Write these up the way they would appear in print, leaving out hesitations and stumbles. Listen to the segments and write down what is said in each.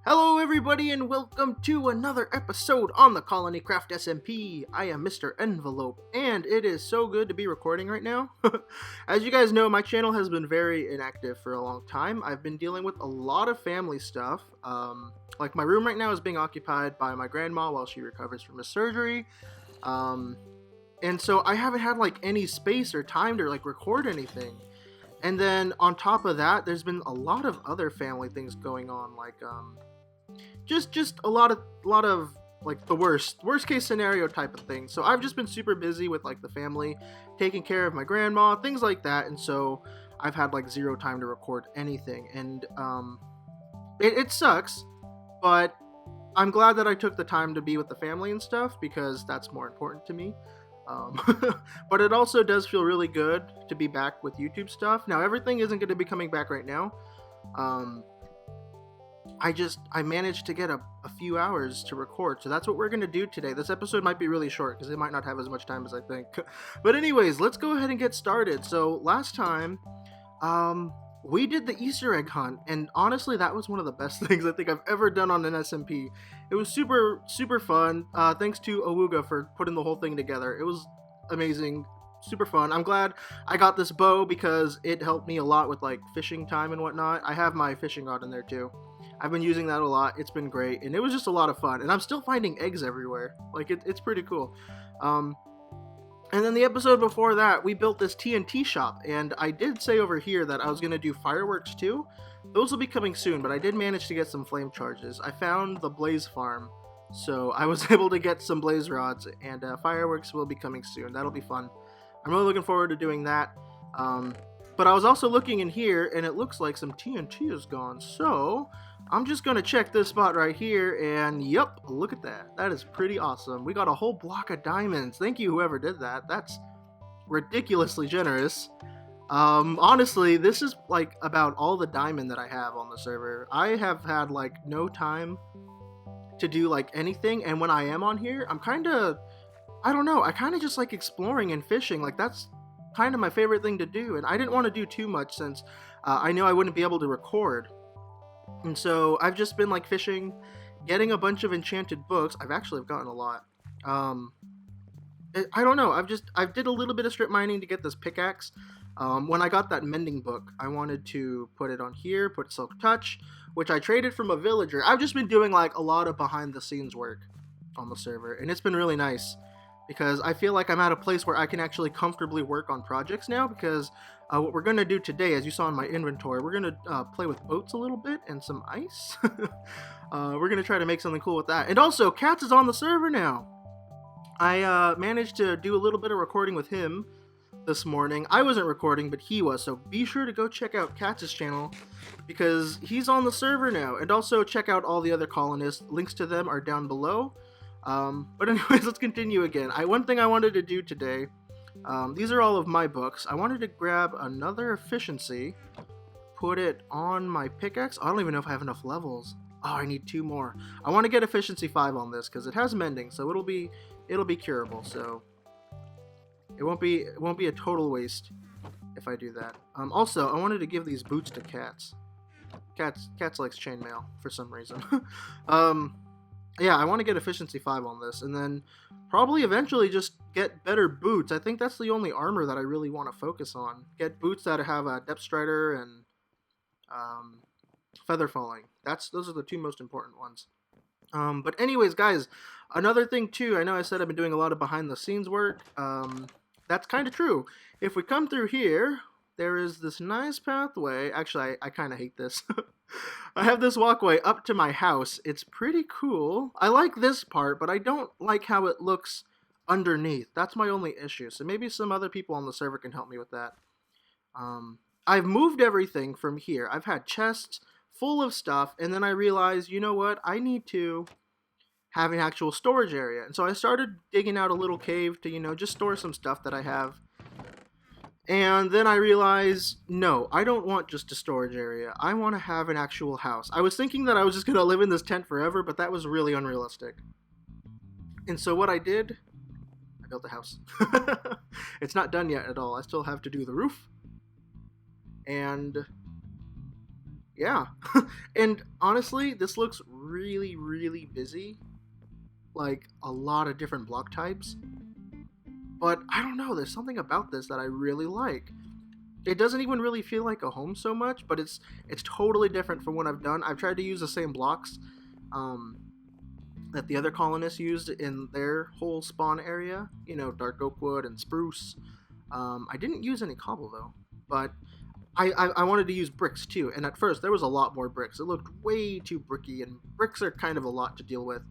Hello everybody and welcome to another episode on the ColonyCraft SMP. I am mr.envelope and it is so good to be recording right now. As you guys know, my channel has been very inactive for a long time. I've been dealing with a lot of family stuff. Like my room right now is being occupied by my grandma while she recovers from a surgery. And so I haven't had like any space or time to like record anything. And then on top of that, there's been a lot of other family things going on, like just a lot of like the worst case scenario type of thing. So I've just been super busy with like the family, taking care of my grandma, things like that, and so I've had like zero time to record anything, and it sucks, but I'm glad that I took the time to be with the family and stuff because that's more important to me. Um, but it also does feel really good to be back with YouTube stuff. Now everything isn't going to be coming back right now. I managed to get a few hours to record, so that's what we're going to do today. This episode might be really short because it might not have as much time as I think. But anyways, let's go ahead and get started. So last time, we did the Easter egg hunt, and honestly, that was one of the best things I think I've ever done on an SMP. It was super, super fun. Thanks to Awuga for putting the whole thing together. It was amazing, super fun. I'm glad I got this bow because it helped me a lot with like fishing time and whatnot. I have my fishing rod in there too. I've been using that a lot. It's been great, and it was just a lot of fun. And I'm still finding eggs everywhere. Like it's pretty cool. And then the episode before that, we built this TNT shop, and I did say over here that I was going to do fireworks too. Those will be coming soon, but I did manage to get some flame charges. I found the blaze farm, so I was able to get some blaze rods, and fireworks will be coming soon. That'll be fun. I'm really looking forward to doing that. But I was also looking in here, and it looks like some TNT is gone, so I'm just going to check this spot right here, and yep, look at that. That is pretty awesome. We got a whole block of diamonds. Thank you, whoever did that. That's ridiculously generous. Honestly, this is like about all the diamond that I have on the server. I have had like no time to do like anything, and when I am on here, I'm kind of, I don't know, I kind of just like exploring and fishing. Like that's kind of my favorite thing to do, and I didn't want to do too much since I knew I wouldn't be able to record. And so I've just been like fishing, getting a bunch of enchanted books. I've gotten a lot. I don't know. I did a little bit of strip mining to get this pickaxe. When I got that mending book, I wanted to put it on here, put Silk Touch, which I traded from a villager. I've just been doing like a lot of behind the scenes work on the server, and it's been really nice because I feel like I'm at a place where I can actually comfortably work on projects now, because what we're going to do today, as you saw in my inventory, we're going to play with boats a little bit and some ice. We're going to try to make something cool with that. And also, Cats is on the server now. I managed to do a little bit of recording with him this morning. I wasn't recording, but he was, so be sure to go check out Cats' channel because he's on the server now. And also check out all the other colonists. Links to them are down below. But anyways, let's continue again. One thing I wanted to do today, these are all of my books. I wanted to grab another efficiency, put it on my pickaxe. I don't even know if I have enough levels. Oh, I need 2 more. I want to get efficiency 5 on this because it has mending, so it'll be curable. So it won't be a total waste if I do that. Also, I wanted to give these boots to Cats. Cats likes chainmail for some reason. Yeah, I want to get efficiency 5 on this, and then probably eventually just get better boots. I think that's the only armor that I really want to focus on. Get boots that have a depth strider and feather falling. Those are the 2 most important ones. But anyways, guys, another thing too, I know I said I've been doing a lot of behind the scenes work. That's kind of true. If we come through here, there is this nice pathway. Actually, I kind of hate this. I have this walkway up to my house. It's pretty cool. I like this part, but I don't like how it looks underneath. That's my only issue. So maybe some other people on the server can help me with that. I've moved everything from here. I've had chests full of stuff, and then I realized, you know what? I need to have an actual storage area. And so I started digging out a little cave to, just store some stuff that I have. And then I realized, no, I don't want just a storage area. I want to have an actual house. I was thinking that I was just going to live in this tent forever, but that was really unrealistic. And so what I did, I built a house. It's not done yet at all. I still have to do the roof. And Yeah. And honestly, this looks really, really busy. Like a lot of different block types. But I don't know, there's something about this that I really like. It doesn't even really feel like a home so much, but it's totally different from what I've done. I've tried to use the same blocks um, that the other colonists used in their whole spawn area. You know, dark oak wood and spruce. I didn't use any cobble though, but I wanted to use bricks too. And at first there was a lot more bricks. It looked way too bricky, and bricks are kind of a lot to deal with.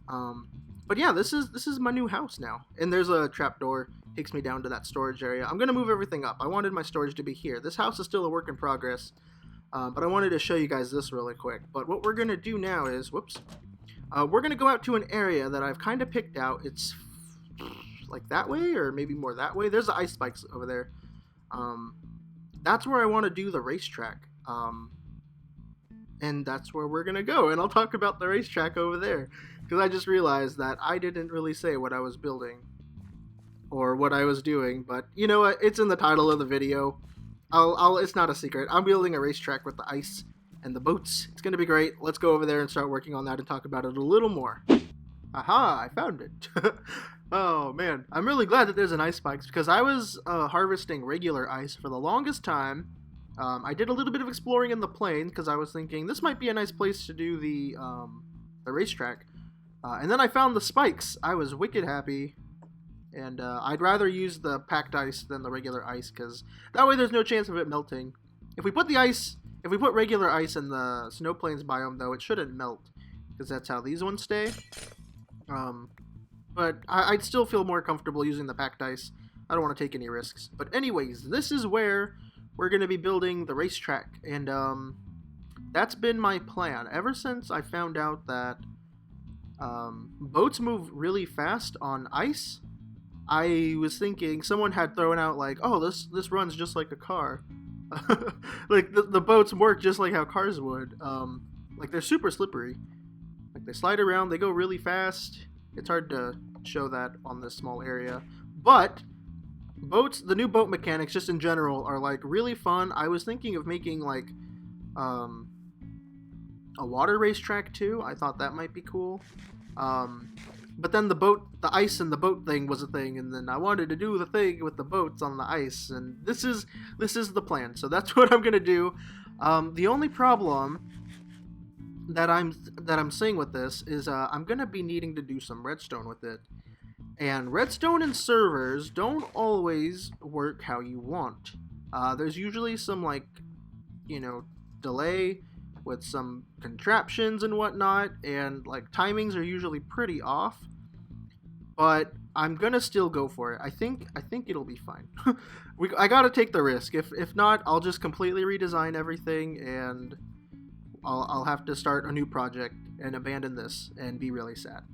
Um, but yeah, this is my new house now, and there's a trapdoor takes me down to that storage area. I'm gonna move everything up. I wanted my storage to be here. This house is still a work in progress, but I wanted to show you guys this really quick. But what we're gonna do now is, whoops, we're gonna go out to an area that I've kind of picked out. It's like that way, or maybe more that way. There's the ice spikes over there. Um, that's where I want to do the racetrack. And that's where we're gonna go. And I'll talk about the racetrack over there, because I just realized that I didn't really say what I was building or what I was doing. But you know what? It's in the title of the video. It's not a secret. I'm building a racetrack with the ice and the boats. It's gonna be great. Let's go over there and start working on that and talk about it a little more. Aha! I found it. Oh man, I'm really glad that there's an ice spikes, because I was harvesting regular ice for the longest time. I did a little bit of exploring in the plain because I was thinking this might be a nice place to do the racetrack. And then I found the spikes. I was wicked happy, and I'd rather use the packed ice than the regular ice, because that way there's no chance of it melting. If we put regular ice in the snow plains biome, though, it shouldn't melt, because that's how these ones stay. But I'd still feel more comfortable using the packed ice. I don't want to take any risks. But anyways, this is where we're going to be building the racetrack, and that's been my plan ever since I found out that boats move really fast on ice. I was thinking someone had thrown out like, oh, this runs just like a car. Like the boats work just like how cars would. Like they're super slippery. Like they slide around, they go really fast. It's hard to show that on this small area, but boats, the new boat mechanics just in general are like really fun. I was thinking of making like a water racetrack too. I thought that might be cool. But then the ice and the boat thing was a thing, and then I wanted to do the thing with the boats on the ice, and this is the plan. So that's what I'm gonna do. The only problem that I'm seeing with this is I'm gonna be needing to do some redstone with it. And redstone and servers don't always work how you want. There's usually some, like, you know, delay with some contraptions and whatnot, and like timings are usually pretty off. But I'm gonna still go for it. I think it'll be fine. I gotta take the risk. If not, I'll just completely redesign everything, and I'll have to start a new project and abandon this and be really sad.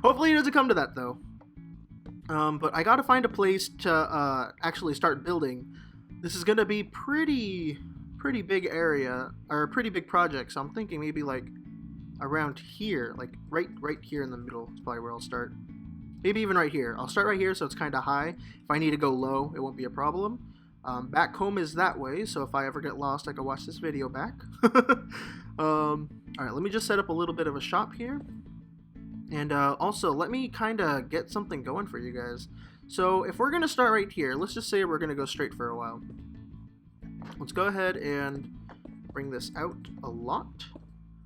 Hopefully it doesn't come to that though. But I gotta find a place to actually start building. This is gonna be pretty big area, or a pretty big project. So I'm thinking maybe like around here, like right here in the middle is probably where I'll start. Maybe even right here. I'll start right here so it's kind of high. If I need to go low, it won't be a problem. Back home is that way, so if I ever get lost, I can watch this video back. Alright, let me just set up a little bit of a shop here. And also, let me kind of get something going for you guys. So, if we're going to start right here, let's just say we're going to go straight for a while. Let's go ahead and bring this out a lot.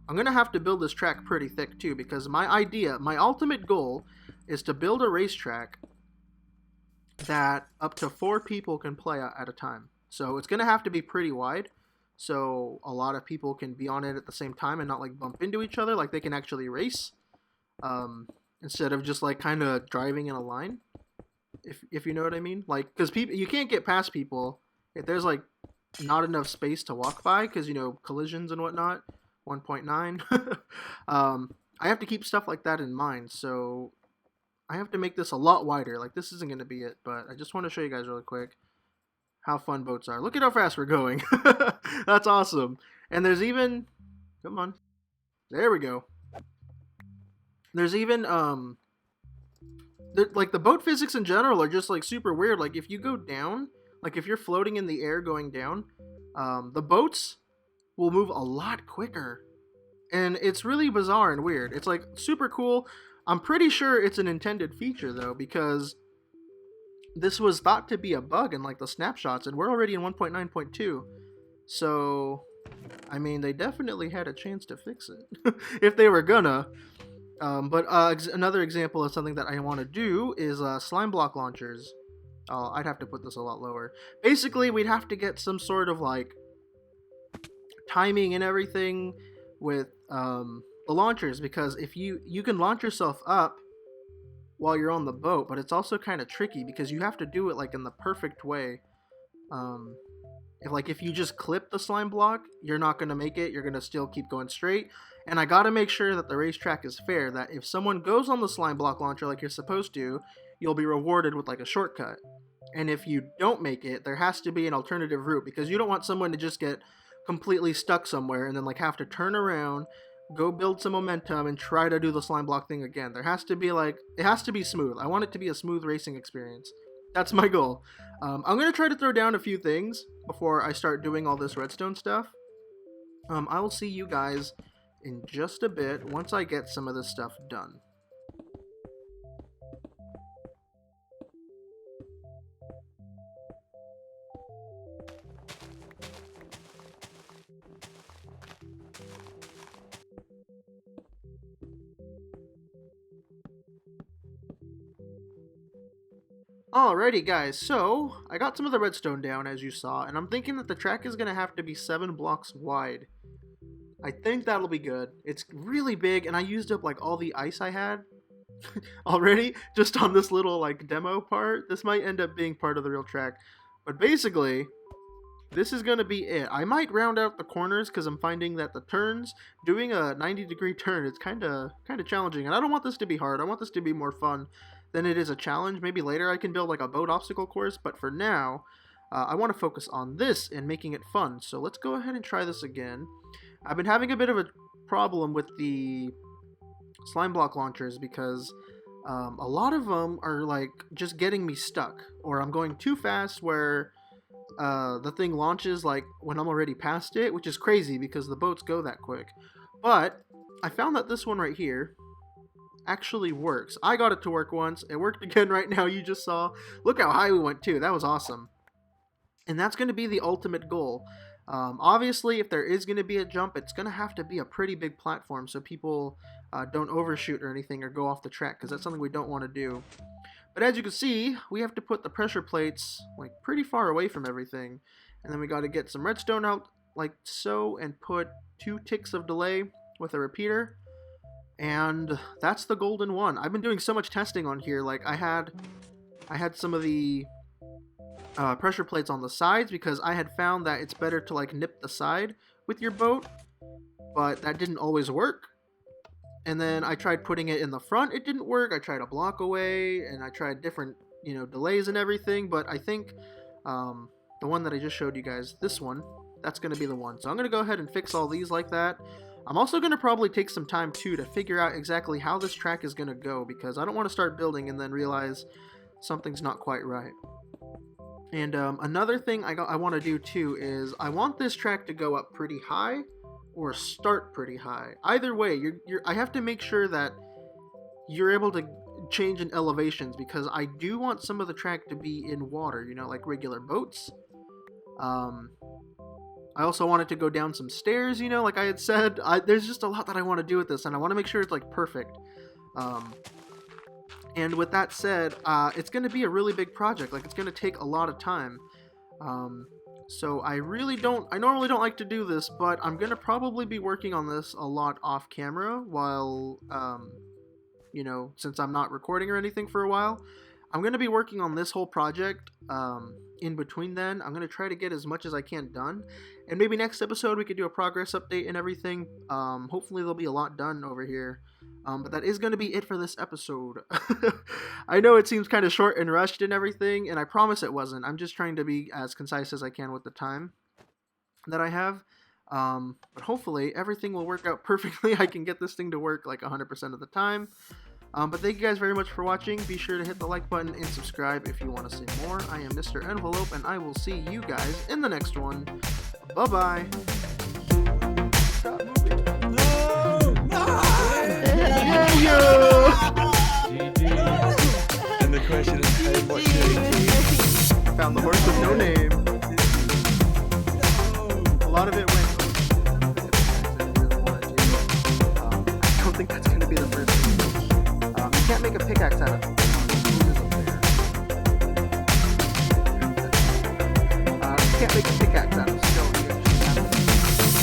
I'm going to have to build this track pretty thick too, because my ultimate goal is to build a racetrack that up to 4 people can play at a time. So it's going to have to be pretty wide, so a lot of people can be on it at the same time and not like bump into each other, like they can actually race, instead of just like kind of driving in a line, if you know what I mean. Like, because you can't get past people if there's like not enough space to walk by, because, you know, collisions and whatnot. 1.9. I have to keep stuff like that in mind, so I have to make this a lot wider. Like, this isn't going to be it, but I just want to show you guys really quick how fun boats are. Look at how fast we're going. That's awesome. And there's even, come on, there we go. There's even like the boat physics in general are just like super weird. Like, if you go down, like if you're floating in the air going down, the boats will move a lot quicker. And it's really bizarre and weird. It's like super cool. I'm pretty sure it's an intended feature though, because this was thought to be a bug in like the snapshots, and we're already in 1.9.2. So, I mean, they definitely had a chance to fix it if they were gonna. Another example of something that I want to do is slime block launchers. I'd have to put this a lot lower. Basically, we'd have to get some sort of like timing and everything with the launchers, because if you can launch yourself up while you're on the boat, but it's also kind of tricky because you have to do it like in the perfect way. If you just clip the slime block, you're not going to make it. You're going to still keep going straight. And I got to make sure that the racetrack is fair, that if someone goes on the slime block launcher like you're supposed to, you'll be rewarded with like a shortcut. And if you don't make it, there has to be an alternative route, because you don't want someone to just get completely stuck somewhere and then like have to turn around, go build some momentum, and try to do the slime block thing again. There has to be it has to be smooth. I want it to be a smooth racing experience. That's my goal. I'm going to try to throw down a few things before I start doing all this redstone stuff. I will see you guys in just a bit once I get some of this stuff done. Alrighty guys, so I got some of the redstone down as you saw, and I'm thinking that the track is going to have to be 7 blocks wide. I think that'll be good. It's really big, and I used up like all the ice I had already just on this little like demo part. This might end up being part of the real track, but basically this is going to be it. I might round out the corners because I'm finding that the turns, doing a 90-degree turn, it's kind of challenging, and I don't want this to be hard. I want this to be more fun than it is a challenge. Maybe later I can build like a boat obstacle course, but for now I want to focus on this and making it fun. So let's go ahead and try this again. I've been having a bit of a problem with the slime block launchers because a lot of them are like just getting me stuck, or I'm going too fast where the thing launches like when I'm already past it, which is crazy because the boats go that quick. But I found that this one right here actually works. I got it to work once. It worked again right now. You just saw. Look how high we went too. That was awesome. And that's going to be the ultimate goal. Obviously, if there is going to be a jump, it's going to have to be a pretty big platform so people don't overshoot or anything or go off the track, because that's something we don't want to do. But as you can see, we have to put the pressure plates like pretty far away from everything. And then we got to get some redstone out like so and put 2 ticks of delay with a repeater. And that's the golden one. I've been doing so much testing on here. Like I had some of the pressure plates on the sides because I had found that it's better to like nip the side with your boat, but that didn't always work. And then I tried putting it in the front. It didn't work. I tried a block away, and I tried different, delays and everything. But I think the one that I just showed you guys, this one, that's going to be the one. So I'm going to go ahead and fix all these like that. I'm also going to probably take some time too to figure out exactly how this track is going to go, because I don't want to start building and then realize something's not quite right. And another thing I want to do too is I want this track to go up pretty high or start pretty high. Either way, I have to make sure that you're able to change in elevations, because I do want some of the track to be in water, like regular boats. I also want it to go down some stairs, like I had said. There's just a lot that I want to do with this, and I want to make sure it's like perfect. And with that said, it's going to be a really big project. Like, it's going to take a lot of time. So I normally don't like to do this, but I'm going to probably be working on this a lot off camera while, since I'm not recording or anything for a while. I'm going to be working on this whole project in between then. I'm going to try to get as much as I can done. And maybe next episode we could do a progress update and everything. Hopefully there'll be a lot done over here. But that is going to be it for this episode. I know it seems kind of short and rushed and everything, and I promise it wasn't. I'm just trying to be as concise as I can with the time that I have. But hopefully everything will work out perfectly. I can get this thing to work like 100% of the time. But thank you guys very much for watching. Be sure to hit the like button and subscribe if you want to see more. I am Mr. Envelope, and I will see you guys in the next one. Bye-bye. GG. And the question is, hey, what Found the horse with no name. A lot of it went. I don't think that's going to be the first one. You can't make a pickaxe out of it. You can't make a pickaxe out of it.